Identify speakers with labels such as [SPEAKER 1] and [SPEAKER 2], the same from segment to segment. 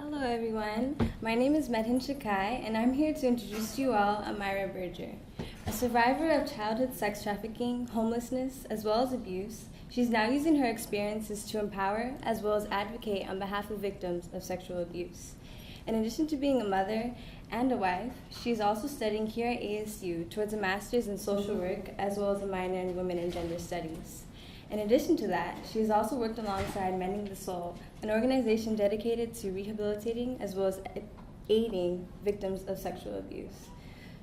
[SPEAKER 1] Hello everyone, my name is Medhin Shakai and I'm here to introduce to you all Amira Birger. A survivor of childhood sex trafficking, homelessness, as well as abuse, she's now using her experiences to empower as well as advocate on behalf of victims of sexual abuse. In addition to being a mother and a wife, she is also studying here at ASU towards a master's in social work as well as a minor in women and gender studies. In addition to that, she has also worked alongside Mending the Soul, an organization dedicated to rehabilitating as well as aiding victims of sexual abuse.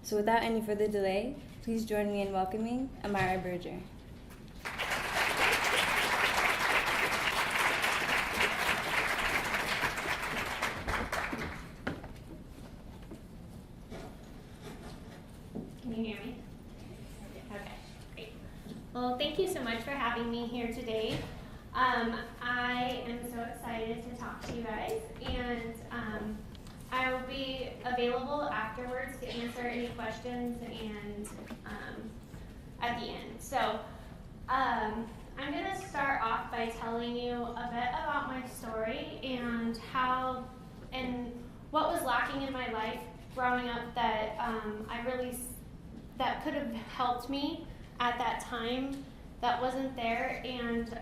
[SPEAKER 1] So without any further delay, please join me in welcoming Amira Birger.
[SPEAKER 2] Can you hear me? Okay, great. Well, thank you so much for having me here today. I am so excited to talk to you guys, and I will be available afterwards to answer any questions and at the end. So I'm going to start off by telling you a bit about my story and how and what was lacking in my life growing up that that could have helped me at that time that wasn't there, and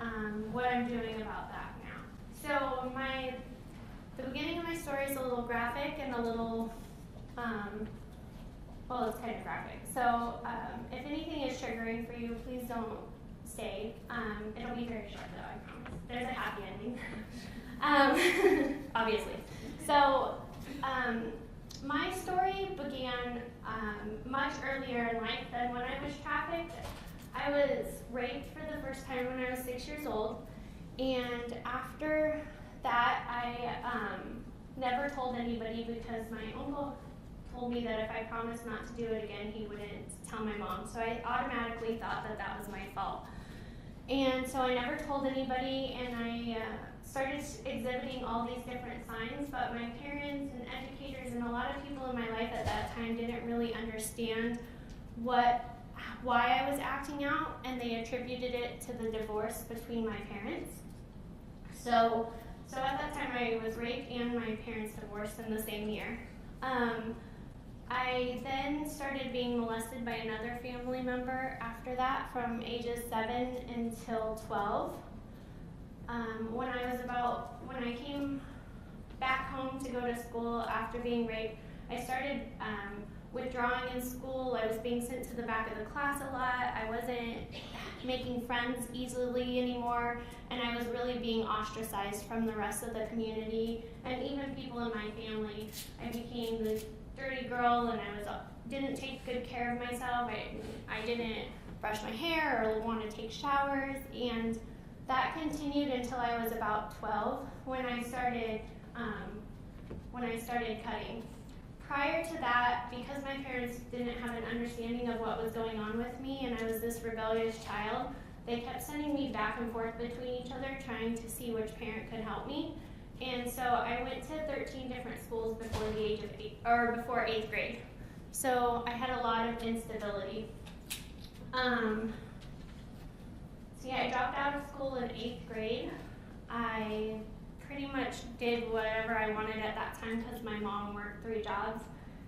[SPEAKER 2] what I'm doing about that now. So the beginning of my story is a little graphic and a little, well, it's kind of graphic. So if anything is triggering for you, please don't stay. It'll be very short though, I promise. There's a happy ending, obviously. So my story began much earlier in life than when I was trafficked. I was raped for the first time when I was 6 years old, and after that I never told anybody because my uncle told me that if I promised not to do it again, he wouldn't tell my mom. So I automatically thought that that was my fault. And so I never told anybody, and I started exhibiting all these different signs, but my parents and educators and a lot of people in my life at that time didn't really understand why I was acting out, and they attributed it to the divorce between my parents. So at that time I was raped and my parents divorced in the same year. I then started being molested by another family member after that from ages 7 until 12. When I came back home to go to school after being raped, I started withdrawing in school. I was being sent to the back of the class a lot. I wasn't making friends easily anymore, and I was really being ostracized from the rest of the community and even people in my family. I became the dirty girl, and I didn't take good care of myself. I didn't brush my hair or want to take showers, and that continued until I was about 12 when I started cutting. Prior to that, because my parents didn't have an understanding of what was going on with me and I was this rebellious child, they kept sending me back and forth between each other trying to see which parent could help me. And so I went to 13 different schools before the age of before 8th grade. So I had a lot of instability. I dropped out of school in 8th grade. I pretty much did whatever I wanted at that time because my mom worked 3 jobs.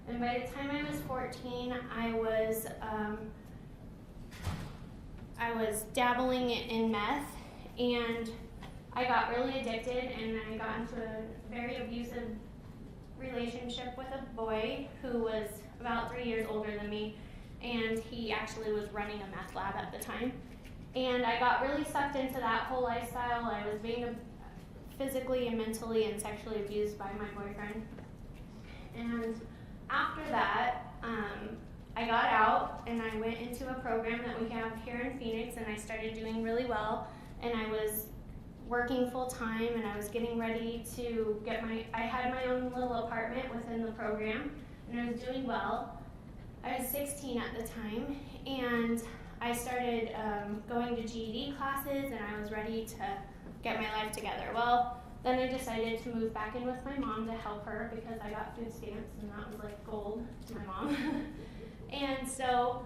[SPEAKER 2] And by the time I was 14, I was dabbling in meth, and I got really addicted, and I got into a very abusive relationship with a boy who was about 3 years older than me, and he actually was running a meth lab at the time. And I got really sucked into that whole lifestyle. I was being physically and mentally and sexually abused by my boyfriend. And after that, I got out and I went into a program that we have here in Phoenix, and I started doing really well, and I was working full time, and I was getting ready to I had my own little apartment within the program, and I was doing well. I was 16 at the time, and I started going to GED classes, and I was ready to get my life together. Well, then I decided to move back in with my mom to help her because I got food stamps, and that was like gold to my mom. And so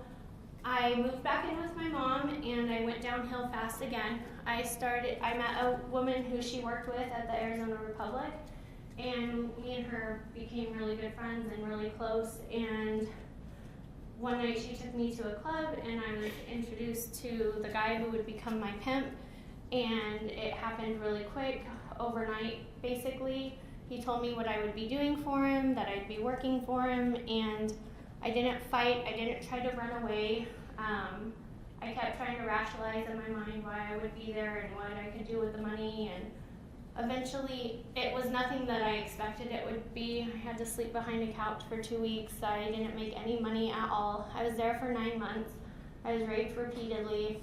[SPEAKER 2] I moved back in with my mom, and I went downhill fast again. I met a woman who she worked with at the Arizona Republic, and me and her became really good friends and really close. And one night she took me to a club, and I was introduced to the guy who would become my pimp, and it happened really quick, overnight basically. He told me what I would be doing for him, that I'd be working for him, and I didn't fight, I didn't try to run away. I kept trying to rationalize in my mind why I would be there and what I could do with the money, and eventually it was nothing that I expected it would be. I had to sleep behind a couch for 2 weeks. I didn't make any money at all. I was there for 9 months. I was raped repeatedly.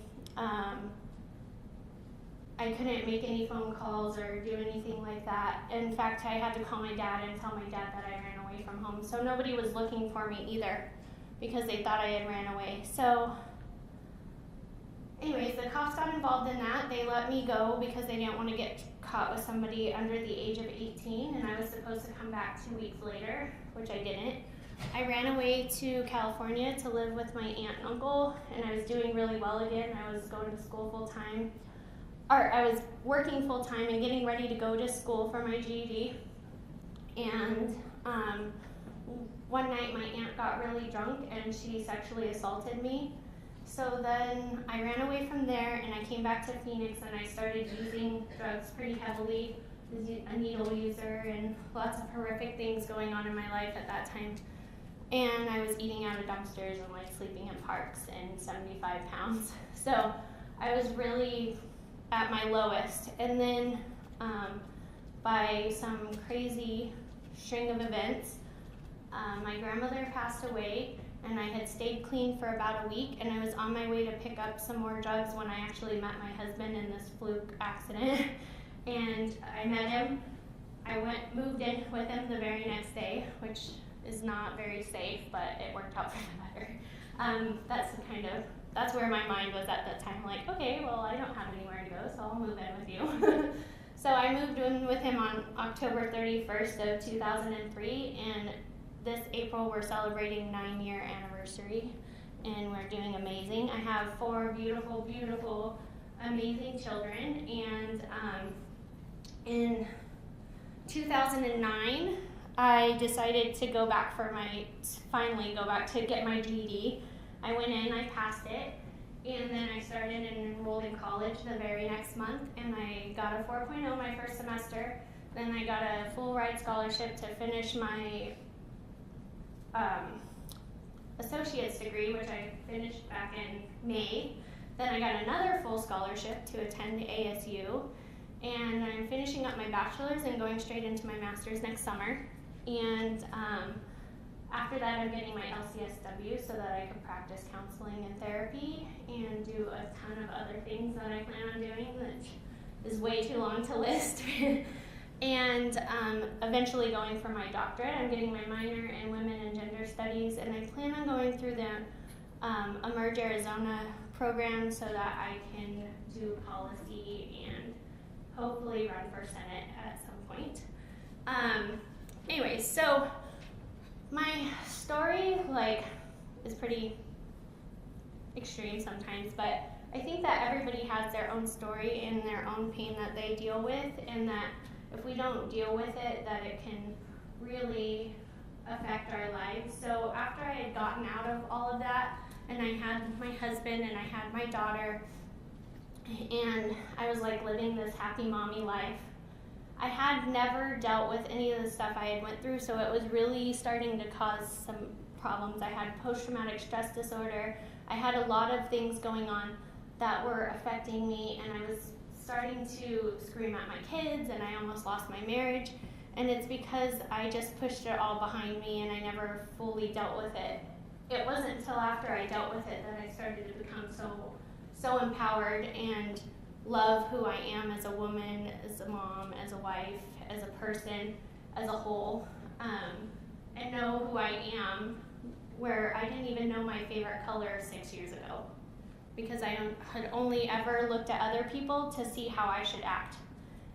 [SPEAKER 2] I couldn't make any phone calls or do anything like that. In fact, I had to call my dad and tell my dad that I ran away from home. So nobody was looking for me either because they thought I had ran away. So anyways, the cops got involved in that. They let me go because they didn't want to get caught with somebody under the age of 18, and I was supposed to come back 2 weeks later, which I didn't. I ran away to California to live with my aunt and uncle, and I was doing really well again. I was going to school full time. I was working full time and getting ready to go to school for my GED. And one night my aunt got really drunk and she sexually assaulted me. So then I ran away from there and I came back to Phoenix and I started using drugs pretty heavily. I was a needle user and lots of horrific things going on in my life at that time. And I was eating out of dumpsters and like sleeping in parks and 75 pounds. So I was really at my lowest. And then by some crazy string of events, my grandmother passed away, and I had stayed clean for about a week, and I was on my way to pick up some more drugs when I actually met my husband in this fluke accident. And I met him. I moved in with him the very next day, which is not very safe, but it worked out for the better. That's where my mind was at that time, like, okay, well, I don't have anywhere to go, so I'll move in with you. So I moved in with him on October 31st of 2003, and this April we're celebrating 9-year anniversary, and we're doing amazing. I have 4 beautiful, beautiful, amazing children, and in 2009, I decided to finally go back to get my GED. I went in, I passed it, and then I started and enrolled in college the very next month, and I got a 4.0 my first semester. Then I got a full ride scholarship to finish my associate's degree, which I finished back in May. Then I got another full scholarship to attend ASU, and I'm finishing up my bachelor's and going straight into my master's next summer. And after that, I'm getting my LCSW so that I can practice counseling and therapy and do a ton of other things that I plan on doing, which is way too long to list. And eventually going for my doctorate. I'm getting my minor in women and gender studies, and I plan on going through the Emerge Arizona program so that I can do policy and hopefully run for Senate at some point. Anyways, so my story is pretty extreme sometimes, but I think that everybody has their own story and their own pain that they deal with, and that if we don't deal with it, that it can really affect our lives. So after I had gotten out of all of that, and I had my husband and I had my daughter, and I was like living this happy mommy life, I had never dealt with any of the stuff I had went through, so it was really starting to cause some problems. I had post-traumatic stress disorder. I had a lot of things going on that were affecting me, and I was starting to scream at my kids, and I almost lost my marriage. And it's because I just pushed it all behind me and I never fully dealt with it. It wasn't until after I dealt with it that I started to become so empowered and love who I am as a woman, as a mom, as a wife, as a person, as a whole, and know who I am, where I didn't even know my favorite color 6 years ago, because I had only ever looked at other people to see how I should act.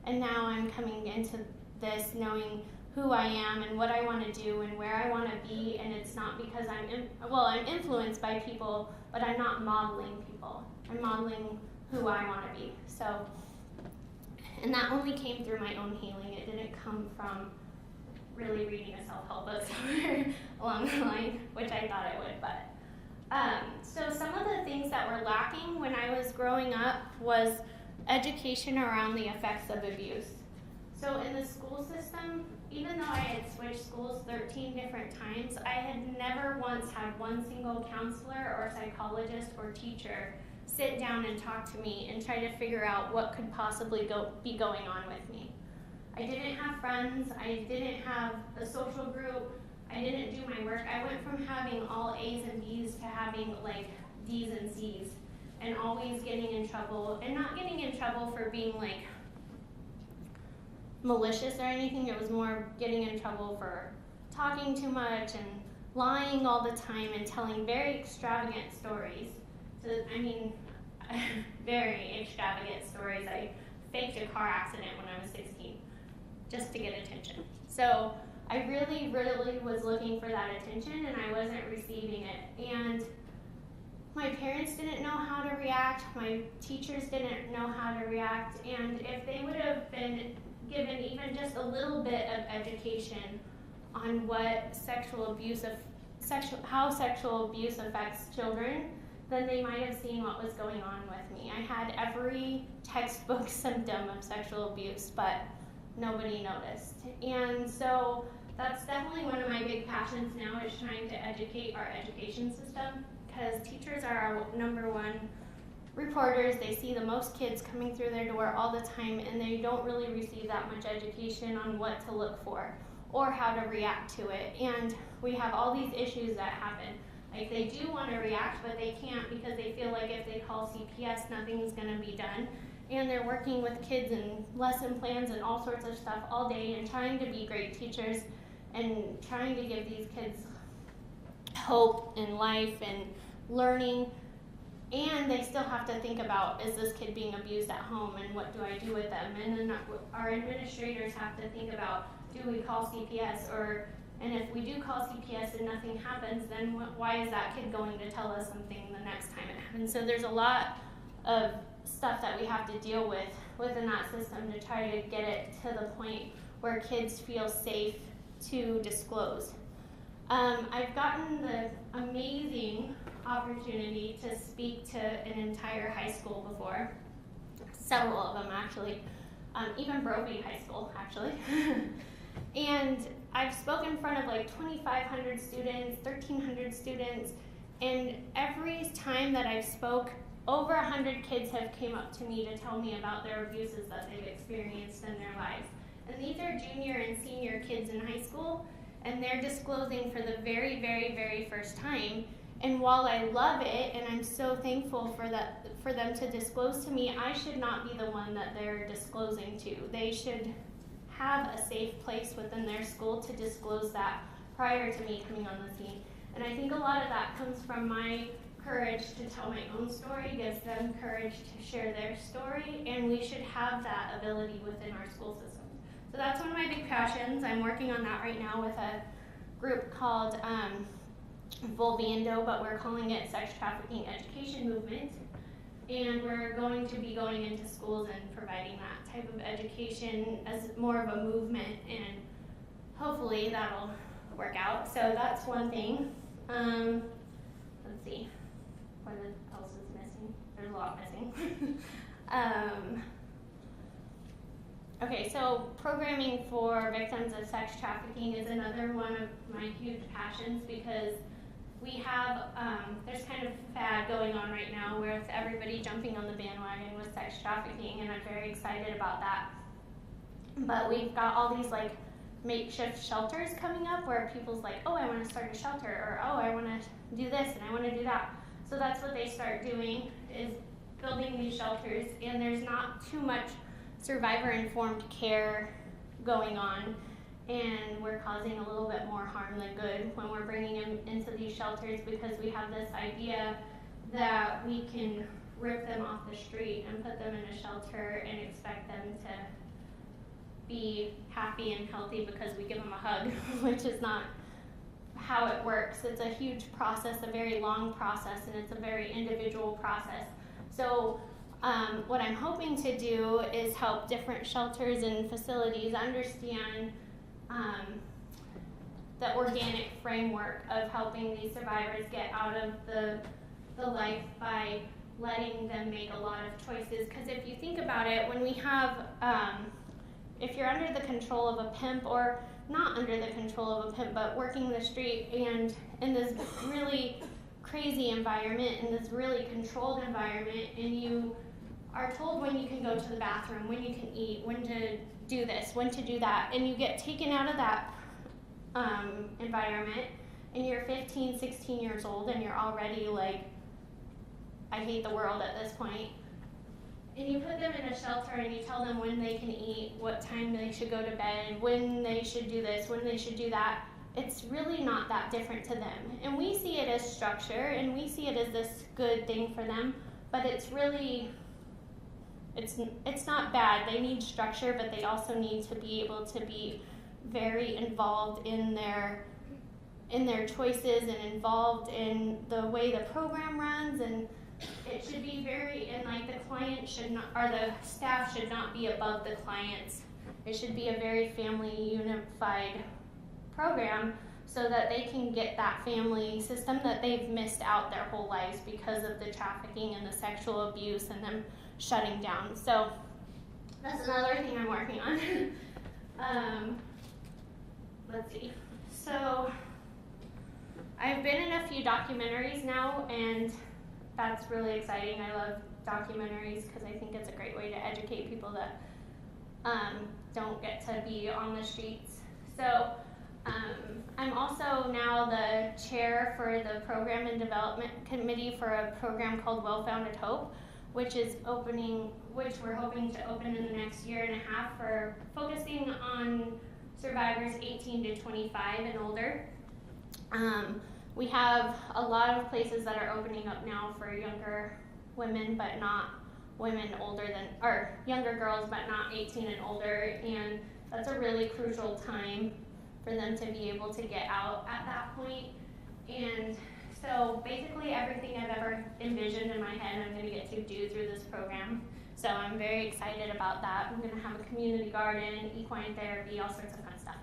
[SPEAKER 2] And now I'm coming into this knowing who I am and what I want to do and where I want to be, and it's not because I'm influenced by people, but I'm not modeling people. I'm modeling who I want to be. So, and that only came through my own healing. It didn't come from really reading a self-help book somewhere along the line, which I thought I would, but. So some of the things that were lacking when I was growing up was education around the effects of abuse. So in the school system, even though I had switched schools 13 different times, I had never once had one single counselor or psychologist or teacher sit down and talk to me and try to figure out what could possibly be going on with me. I didn't have friends, I didn't have a social group, I didn't do my work. I went from having all A's and B's to having like D's and C's, and always getting in trouble, and not getting in trouble for being like malicious or anything. It was more getting in trouble for talking too much and lying all the time and telling very extravagant stories. So, I mean, very extravagant stories. I faked a car accident when I was 16 just to get attention. So I really, really was looking for that attention, and I wasn't receiving it. And my parents didn't know how to react. My teachers didn't know how to react. And if they would have been given even just a little bit of education on what how sexual abuse affects children, then they might have seen what was going on with me. I had every textbook symptom of sexual abuse, but nobody noticed. And so that's definitely one of my big passions now, is trying to educate our education system, because teachers are our number one reporters. They see the most kids coming through their door all the time, and they don't really receive that much education on what to look for or how to react to it. And we have all these issues that happen. Like, they do want to react, but they can't, because they feel like if they call CPS, nothing's going to be done. And they're working with kids and lesson plans and all sorts of stuff all day, and trying to be great teachers and trying to give these kids hope in life and learning. And they still have to think about, is this kid being abused at home, and what do I do with them? And then our administrators have to think about, do we call CPS? And if we do call CPS and nothing happens, then why is that kid going to tell us something the next time it happens? So there's a lot of stuff that we have to deal with within that system to try to get it to the point where kids feel safe to disclose. I've gotten the amazing opportunity to speak to an entire high school before, several of them actually, even Brovey High School actually. And I've spoken in front of like 2,500 students, 1,300 students, and every time that I've spoke, over 100 kids have came up to me to tell me about their abuses that they've experienced in their lives. And these are junior and senior kids in high school, and they're disclosing for the very, very, very first time. And while I love it, and I'm so thankful for them to disclose to me, I should not be the one that they're disclosing to. They should have a safe place within their school to disclose that prior to me coming on the scene. And I think a lot of that comes from my courage to tell my own story, gives them courage to share their story, and we should have that ability within our school system. So that's one of my big passions. I'm working on that right now with a group called Volviendo, but we're calling it Sex Trafficking Education Movement. And we're going to be going into schools and providing that type of education as more of a movement, and hopefully that'll work out. So that's one thing. Let's see, what else is missing? There's a lot missing. Okay, so programming for victims of sex trafficking is another one of my huge passions, because we have, there's kind of a fad going on right now with everybody jumping on the bandwagon with sex trafficking, and I'm very excited about that. But we've got all these like makeshift shelters coming up where people's like, oh, I want to start a shelter, or oh, I want to do this and I want to do that. So that's what they start doing, is building these shelters, and there's not too much survivor-informed care going on. And we're causing a little bit more harm than good when we're bringing them into these shelters, because we have this idea that we can rip them off the street and put them in a shelter and expect them to be happy and healthy because we give them a hug, which is not how it works. It's a huge process, a very long process, and it's a very individual process. So what I'm hoping to do is help different shelters and facilities understand the organic framework of helping these survivors get out of the life by letting them make a lot of choices. Because if you think about it, when we have, if you're under the control of a pimp, or not under the control of a pimp, but working the street and in this really crazy environment, in this really controlled environment, and you are told when you can go to the bathroom, when you can eat, when to do this, when to do that, and you get taken out of that environment, and you're 15, 16 years old, and you're already like, I hate the world at this point, and you put them in a shelter and you tell them when they can eat, what time they should go to bed, when they should do this, when they should do that, it's really not that different to them. And we see it as structure, and we see it as this good thing for them, but it's really, it's not bad. They need structure, but they also need to be able to be very involved in their choices and involved in the way the program runs, and it should be very, and like the client should not, or the staff should not be above the clients. It should be a very family unified program so that they can get that family system that they've missed out their whole lives because of the trafficking and the sexual abuse and them shutting down. So that's another thing I'm working on. Let's see. So I've been in a few documentaries now, and that's really exciting. I love documentaries because I think it's a great way to educate people that don't get to be on the streets. So I'm also now the chair for the Program and Development Committee for a program called Well-Founded Hope, which we're hoping to open in the next year and a half, for focusing on survivors 18 to 25 and older. We have a lot of places that are opening up now for younger women, but not women older than, or younger girls, but not 18 and older, and that's a really crucial time for them to be able to get out at that point. And so basically everything I've ever envisioned in my head, I'm going to get to do through this program. So I'm very excited about that. I'm going to have a community garden, equine therapy, all sorts of fun stuff.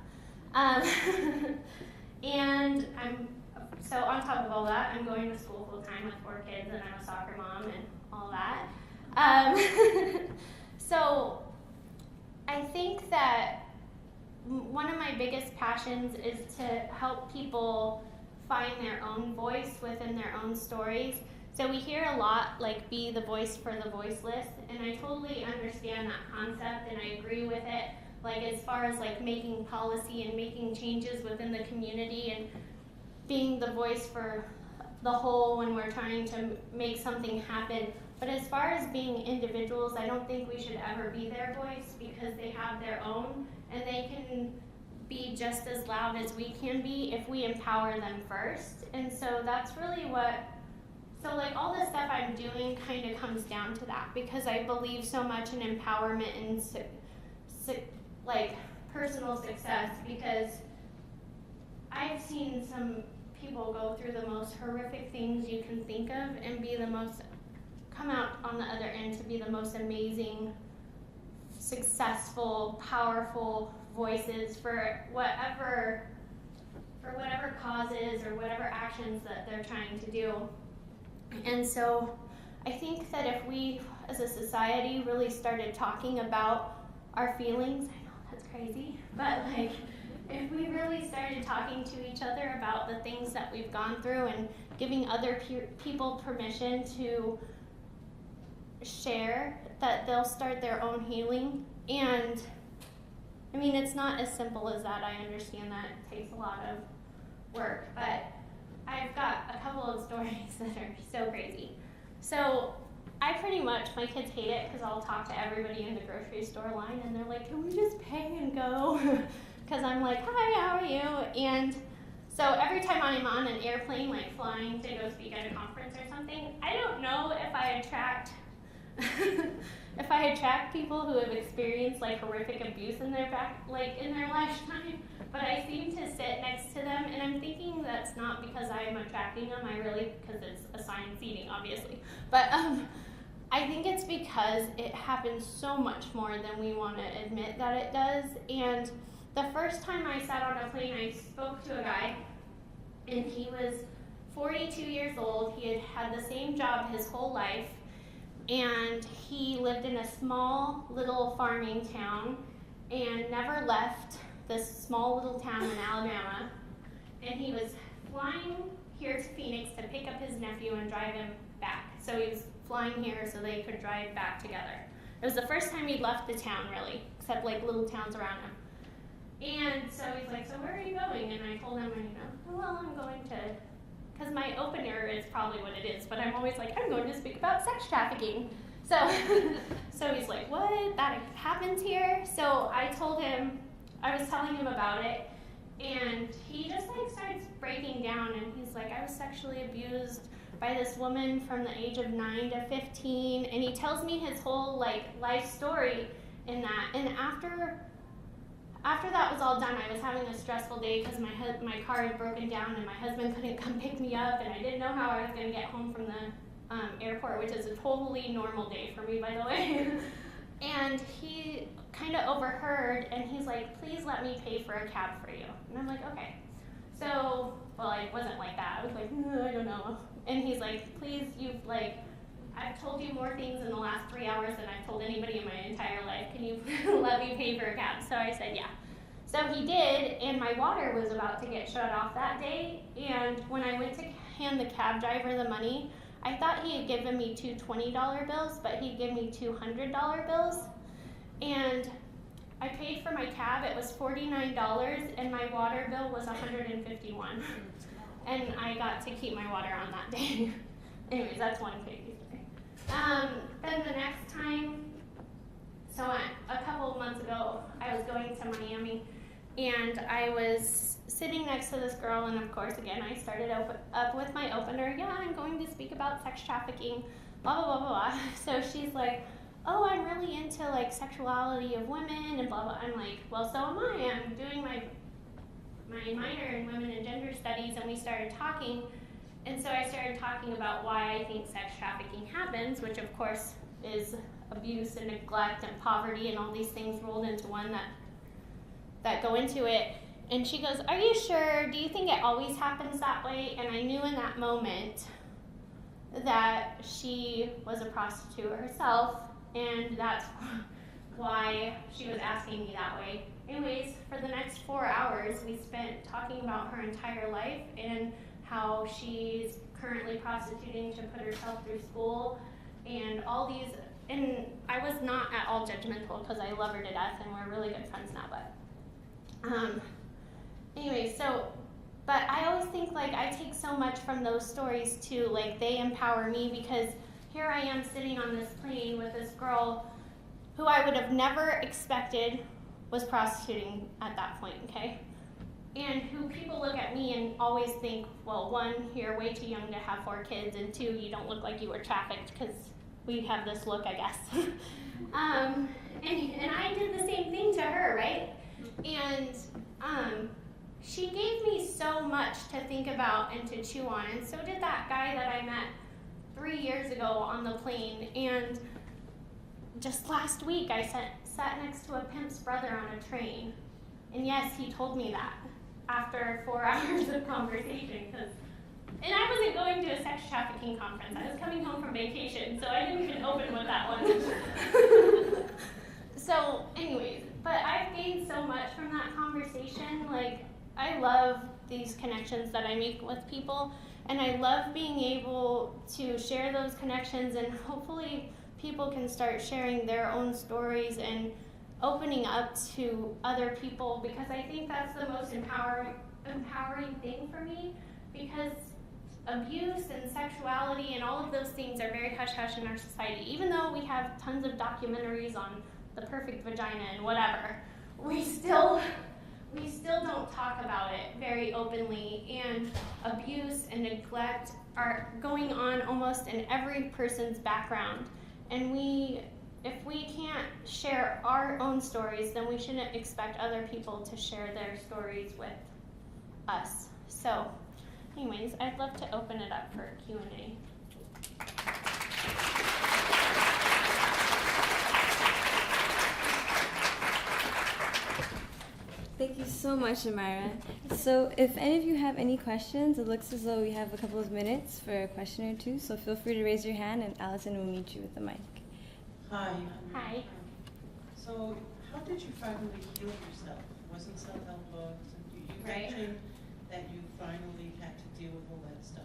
[SPEAKER 2] And so on top of all that, I'm going to school full time with 4 kids, and I'm a soccer mom and all that. So I think that one of my biggest passions is to help people find their own voice within their own stories. So we hear a lot, like, be the voice for the voiceless, and I totally understand that concept, and I agree with it. Like, as far as like making policy and making changes within the community and being the voice for the whole when we're trying to make something happen. But as far as being individuals, I don't think we should ever be their voice, because they have their own, and they can be just as loud as we can be if we empower them first. And so that's really so like all the stuff I'm doing kind of comes down to that, because I believe so much in empowerment and like personal success, because I've seen some people go through the most horrific things you can think of and come out on the other end to be the most amazing, successful, powerful voices for whatever causes or whatever actions that they're trying to do. And so I think that if we as a society really started talking about our feelings, I know that's crazy, but like, if we really started talking to each other about the things that we've gone through and giving other people permission to share, that they'll start their own healing. And I mean, it's not as simple as that. I understand that it takes a lot of work, but I've got a couple of stories that are so crazy. So I pretty much, my kids hate it because I'll talk to everybody in the grocery store line and they're like, can we just pay and go? Because I'm like, hi, how are you? And so every time I'm on an airplane, like flying to go speak at a conference or something, I don't know if I attract people who have experienced like horrific abuse in their lifetime, but I seem to sit next to them, and I'm thinking that's not because I'm attracting them, because it's assigned seating, obviously, but I think it's because it happens so much more than we want to admit that it does. And the first time I sat on a plane, I spoke to a guy, and he was 42 years old. He had had the same job his whole life, and he lived in a small little farming town and never left this small little town in Alabama. And he was flying here to Phoenix to pick up his nephew and drive him back. So he was flying here so they could drive back together. It was the first time he'd left the town, really, except like little towns around him. And so he's like, so where are you going? And I told him, well, I'm going to, because my opener is probably what it is, but I'm always like, I'm going to speak about sex trafficking. So, so he's like, what? That happens here? So I told him, I was telling him about it, and he just like starts breaking down, and he's like, I was sexually abused by this woman from the age of 9 to 15, and he tells me his whole like life story in that. And after that was all done, I was having a stressful day because my car had broken down and my husband couldn't come pick me up, and I didn't know how I was going to get home from the airport, which is a totally normal day for me, by the way. And he kind of overheard, and he's like, please let me pay for a cab for you. And I'm like, okay. So, well, I wasn't like that. I was like, I don't know. And he's like, please, I've told you more things in the last 3 hours than I've told anybody in my entire life. Can you let me pay for a cab? So I said, yeah. So he did, and my water was about to get shut off that day. And when I went to hand the cab driver the money, I thought he had given me two $20 bills, but he gave me two $100 bills. And I paid for my cab. It was $49, and my water bill was $151. And I got to keep my water on that day. Anyways, that's one crazy story. Then the next time, so a couple of months ago, I was going to Miami, and I was sitting next to this girl, and of course, again, I started up with my opener. Yeah, I'm going to speak about sex trafficking, blah, blah, blah, blah. So she's like, oh, I'm really into like sexuality of women and blah, blah. I'm like, well, so am I. I'm doing my minor in women and gender studies, and we started talking. And so I started talking about why I think sex trafficking happens, which of course is abuse and neglect and poverty and all these things rolled into one that go into it. And she goes, are you sure? Do you think it always happens that way? And I knew in that moment that she was a prostitute herself, and that's why she was asking me that way. Anyways, for the next 4 hours, we spent talking about her entire life and how she's currently prostituting to put herself through school and all these, and I was not at all judgmental because I love her to death and we're really good friends now, but anyway, so, but I always think like I take so much from those stories too, like they empower me, because here I am sitting on this plane with this girl who I would have never expected was prostituting at that point, okay? And who people look at me and always think, well, one, you're way too young to have 4 kids, and 2, you don't look like you were trafficked, because we have this look, I guess. And I did the same thing to her, right? And she gave me so much to think about and to chew on, and so did that guy that I met 3 years ago on the plane. And just last week, I sat next to a pimp's brother on a train. And yes, he told me that after 4 hours of conversation. And I wasn't going to a sex trafficking conference. I was coming home from vacation, so I didn't even open with that one. So anyways, but I've gained so much from that conversation. Like, I love these connections that I make with people, and I love being able to share those connections, and hopefully people can start sharing their own stories and opening up to other people, because I think that's the most empowering thing for me, because abuse and sexuality and all of those things are very hush-hush in our society. Even though we have tons of documentaries on the perfect vagina and whatever, we still don't talk about it very openly, and abuse and neglect are going on almost in every person's background. And if we can't share our own stories, then we shouldn't expect other people to share their stories with us. So anyways, I'd love to open it up for Q&A.
[SPEAKER 1] Thank you so much, Amira. So if any of you have any questions, it looks as though we have a couple of minutes for a question or two, so feel free to raise your hand and Allison will meet you with the mic.
[SPEAKER 3] Hi.
[SPEAKER 2] Hi.
[SPEAKER 3] So how did you finally heal yourself? Wasn't self-help books, and you
[SPEAKER 2] Right.
[SPEAKER 3] mentioned that you finally had to deal with all that stuff.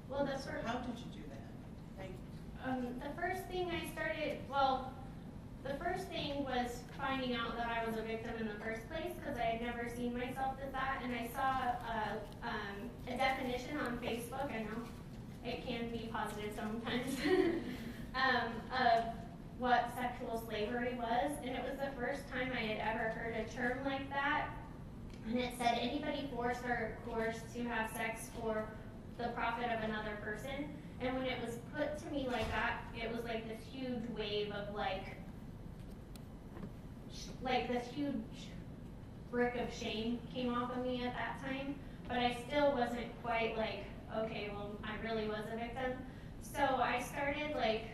[SPEAKER 2] Well,
[SPEAKER 3] So how did you do that? Thank you.
[SPEAKER 2] the first thing I started, the first thing was finding out that I was a victim in the first place because I had never seen myself as that, and I saw a definition on Facebook. I know it can be positive sometimes of what sexual slavery was, and it was the first time I had ever heard a term like that. And it said anybody forced or coerced to have sex for the profit of another person. And when it was put to me like that, it was like this huge wave of like this huge brick of shame came off of me at that time. But I still wasn't quite like, okay, well, I really was a victim. So I started like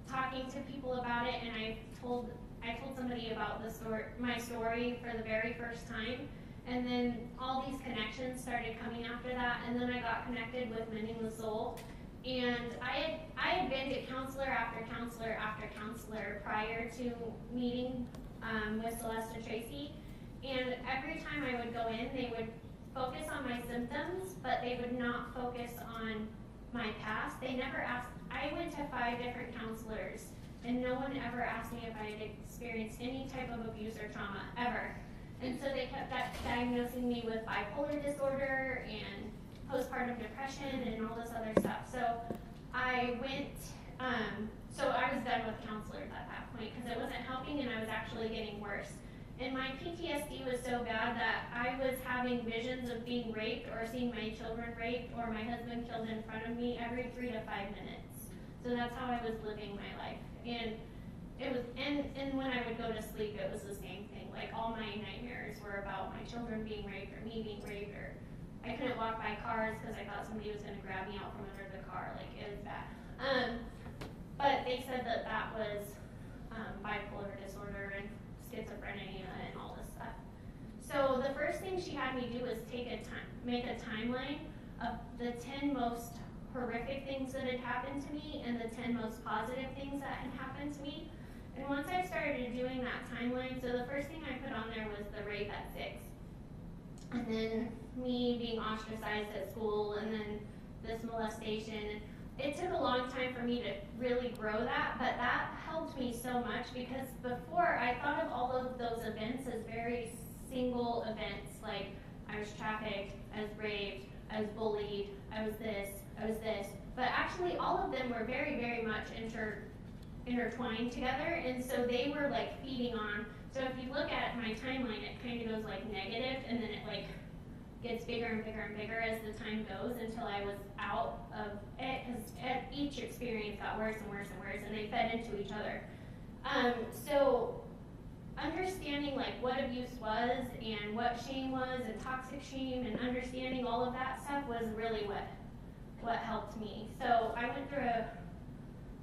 [SPEAKER 2] talking to people about it, and I told somebody about my story for the very first time, and then all these connections started coming after that, and then I got connected with Mending the Soul, and I had been to counselor after counselor after counselor prior to meeting with Celeste Tracy, and every time I would go in, they would focus on my symptoms, but they would not focus on my past. They never asked. I went to 5 different counselors, and no one ever asked me if I had experienced any type of abuse or trauma, ever. And so they kept diagnosing me with bipolar disorder and postpartum depression and all this other stuff. So I went, so I was done with counselors at that point because it wasn't helping and I was actually getting worse. And my PTSD was so bad that I was having visions of being raped or seeing my children raped or my husband killed in front of me every 3 to 5 minutes. So that's how I was living my life. And it was, and when I would go to sleep, it was the same thing. Like all my nightmares were about my children being raped or me being raped, or I couldn't walk by cars because I thought somebody was going to grab me out from under the car. Like it was bad. But they said that that was bipolar disorder and schizophrenia and all this stuff. So the first thing she had me do was make a timeline of the 10 most horrific things that had happened to me and the 10 most positive things that had happened to me. And once I started doing that timeline, so the first thing I put on there was the rape at 6. And then me being ostracized at school, and then this molestation. It took a long time for me to really grow that, but that helped me so much because before I thought of all of those events as very single events, like I was trafficked, I was raped, I was bullied, I was this, but actually all of them were very, very much intertwined together, and so they were like feeding on. So if you look at my timeline, it kind of goes like negative, and then it like gets bigger and bigger and bigger as the time goes until I was out of it, because each experience got worse and worse and worse, and they fed into each other. So understanding like what abuse was and what shame was and toxic shame and understanding all of that stuff was really what helped me. So I went through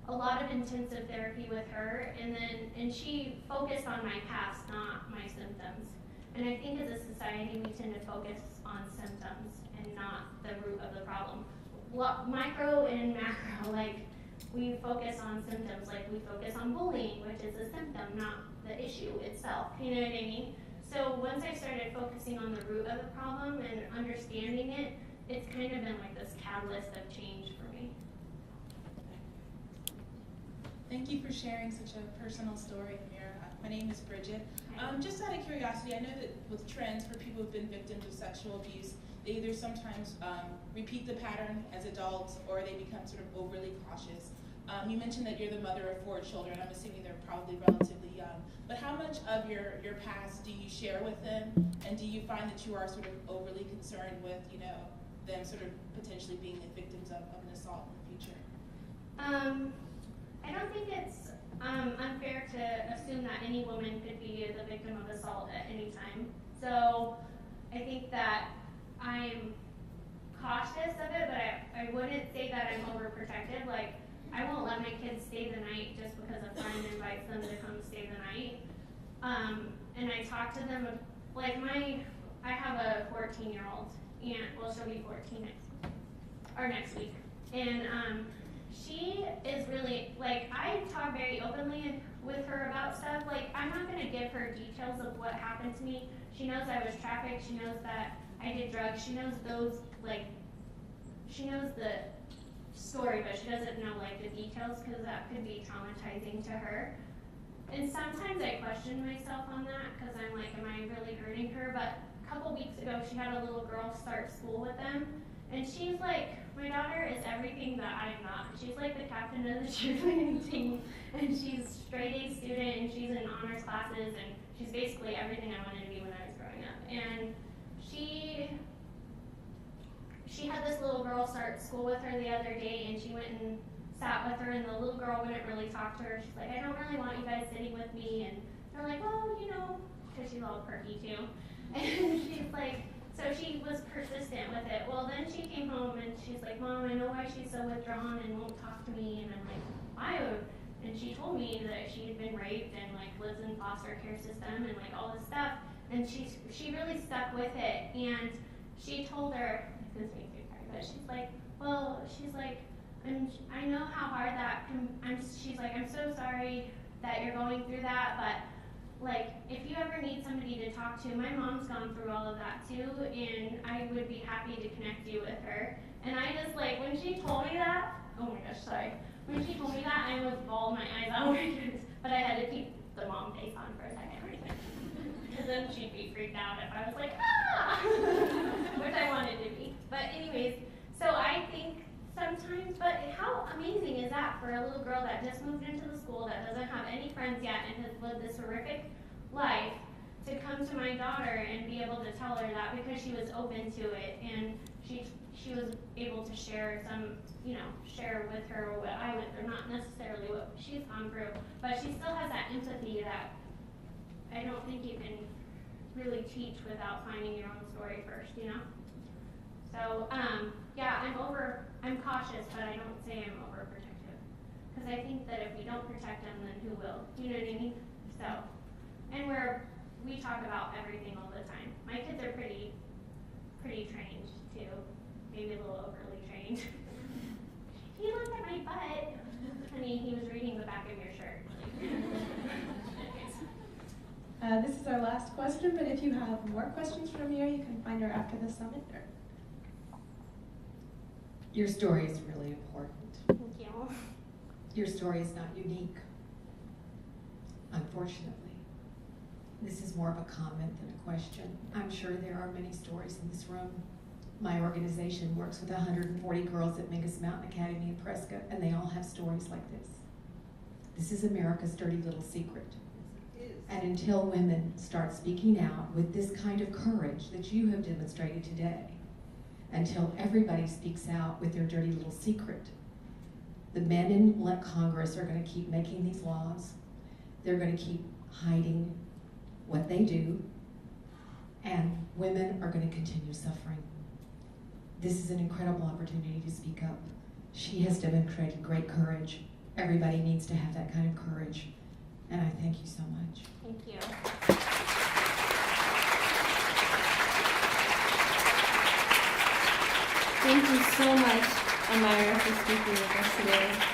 [SPEAKER 2] a lot of intensive therapy with her, and she focused on my past, not my symptoms. And I think as a society we tend to focus on symptoms and not the root of the problem. Micro and macro, like we focus on symptoms, like we focus on bullying, which is a symptom, not the issue itself. You know what I mean? So once I started focusing on the root of the problem and understanding it, it's kind of been like this catalyst of change for me.
[SPEAKER 4] Thank you for sharing such a personal story, Amira. My name is Birger. Just out of curiosity, I know that with trends for people who've been victims of sexual abuse, they either sometimes repeat the pattern as adults or they become sort of overly cautious. You mentioned that you're the mother of 4 children. I'm assuming they're probably relatively young. But how much of your past do you share with them? And do you find that you are sort of overly concerned with, them sort of potentially being the victims of an assault in the future?
[SPEAKER 2] I don't think it's unfair to assume that any woman could be the victim of assault at any time. So I think that I'm cautious of it, but I wouldn't say that I'm overprotective. Like, I won't let my kids stay the night just because a friend invites them to come stay the night. And I talk to them like I have a 14-year-old, and well, she'll be 14 next week, and she is really, like, I talk very openly with her about stuff. Like, I'm not gonna give her details of what happened to me. She knows I was trafficked. She knows that I did drugs. She knows those, like, she knows the story, but she doesn't know, like, the details, because that could be traumatizing to her. And sometimes I question myself on that, because I'm like, am I really hurting her? But a couple weeks ago, she had a little girl start school with them, and she's like, my daughter is everything that I'm not. She's like the captain of the cheerleading team, and she's straight A student, and she's in honors classes, and she's basically everything I wanted to be when I was growing up. And she had this little girl start school with her the other day, and she went and sat with her, and the little girl wouldn't really talk to her. She's like, I don't really want you guys sitting with me, and they're like, well, you know, because she's all perky too. And she's like, so she was persistent with it. Well, then she came home and she's like, Mom, I know why she's so withdrawn and won't talk to me. And I'm like, why? And she told me that she had been raped and like lives in foster care system and like all this stuff. And she really stuck with it. And she told her, this makes me cry, but she's like, well, she's like, I know how hard that can, she's like, I'm so sorry that you're going through that, but like, if you ever need somebody to talk to, my mom's gone through all of that too, and I would be happy to connect you with her. And I just like, when she told me that, oh my gosh, sorry. When she told me that, I almost bawled my eyes out, but I had to keep the mom face on for a second. Because then she'd be freaked out if I was like, ah! Which I wanted to be. But anyways, so I think sometimes, but how amazing is that for a little girl that just moved into the school, that doesn't have any friends yet, and has lived this horrific life, to come to my daughter and be able to tell her that, because she was open to it, and she was able to share some, share with her what I went through, not necessarily what she's gone through, but she still has that empathy that I don't think you can really teach without finding your own story first, So, yeah, I'm cautious, but I don't say I'm overprotective. Because I think that if we don't protect them, then who will? You know what I mean? So, and we talk about everything all the time. My kids are pretty trained too. Maybe a little overly trained. He looked at my butt. I mean, he was reading the back of your shirt.
[SPEAKER 5] This is our last question, but if you have more questions for Amira, you can find her after the summit.
[SPEAKER 6] Your story is really important.
[SPEAKER 2] Thank you.
[SPEAKER 6] Your story is not unique, unfortunately. This is more of a comment than a question. I'm sure there are many stories in this room. My organization works with 140 girls at Mingus Mountain Academy in Prescott, and they all have stories like this. This is America's dirty little secret. And until women start speaking out with this kind of courage that you have demonstrated today, until everybody speaks out with their dirty little secret, the men in Congress are going to keep making these laws. They're going to keep hiding what they do, and women are going to continue suffering. This is an incredible opportunity to speak up. She has demonstrated great courage. Everybody needs to have that kind of courage. And I thank you so much.
[SPEAKER 2] Thank you.
[SPEAKER 1] Thank you so much, Amira, for speaking with us today.